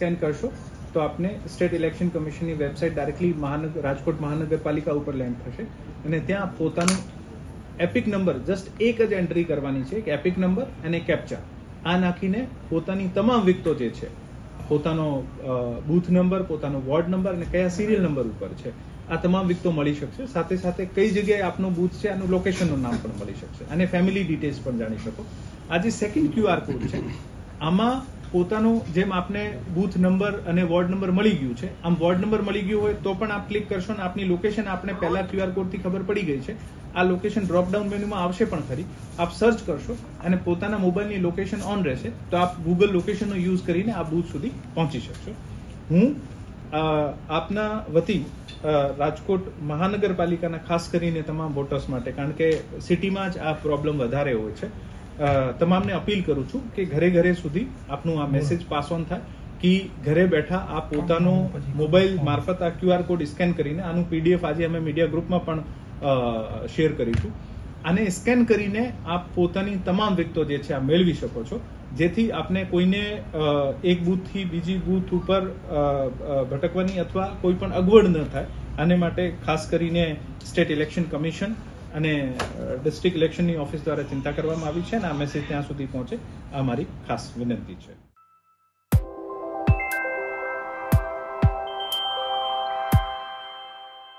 Scan કરશો તો આપને સ્ટેટ ઇલેક્શન કમિશનની વેબસાઇટ ડાયરેક્ટલી રાજકોટ મહાનગરપાલિકા ઉપર લેન્ડ થશે અને ત્યાં પોતાનું એપિક નંબર જસ્ટ એક જ એન્ટ્રી કરવાની છે, એક એપિક નંબર અને કેપ્ચા આ નાખીને પોતાની તમામ વિગતો જે છે, પોતાનો બૂથ નંબર, પોતાનો વોર્ડ નંબર અને કયા સિરિયલ નંબર ઉપર છે આ તમામ વિગતો મળી શકશે. સાથે સાથે કઈ જગ્યાએ આપનું બૂથ છે આનું લોકેશનનું નામ પણ મળી શકશે અને ફેમિલી ડિટેલ્સ પણ જાણી શકો. આ જે સેકન્ડ QR કોડ છે આમાં પોતાનું જેમ આપને બૂથ નંબર અને વોર્ડ નંબર મળી ગયું છે, આમ વોર્ડ નંબર મળી ગયું હોય તો પણ આપ ક્લિક કરશો ને આપની લોકેશન આપને પહેલા QR કોડથી ખબર પડી ગઈ છે. આ લોકેશન ડ્રોપડાઉન મેન્યુમાં આવશે પણ ખરી. આપ સર્ચ કરશો અને પોતાના મોબાઈલની લોકેશન ઓન રહેશે તો આપ ગૂગલ લોકેશનનો યુઝ કરીને આ બૂથ સુધી પહોંચી શકશો. હું આપના વતી રાજકોટ મહાનગરપાલિકાના ખાસ કરીને તમામ વોટર્સ માટે, કારણ કે સિટીમાં જ આ પ્રોબ્લેમ વધારે હોય છે, તમામને અપીલ કરું છું કે ઘરે ઘરે સુધી આપનું આ મેસેજ પાસ ઓન થાય કે ઘરે બેઠા આપ પોતાનો મોબાઈલ મારફત આ QR કોડ સ્કેન કરીને આનું PDF આજે અમે મીડિયા ગ્રુપમાં પણ શેર કરીશું. આને સ્કેન કરીને આપ પોતાની તમામ વિગતો જે છે આ મેળવી શકો છો, જેથી આપને કોઈને એક બૂથથી બીજી બૂથ ઉપર ભટકવાની અથવા કોઈ પણ અગવડ ન થાય. આને માટે ખાસ કરીને સ્ટેટ ઇલેક્શન કમિશન અને ડિસ્ટ્રિક્ટ ઇલેક્શનની ઓફિસ દ્વારા ચિંતા કરવામાં આવી છે અને આ મેસેજ ત્યાં સુધી પહોંચે આ મારી ખાસ વિનંતી છે.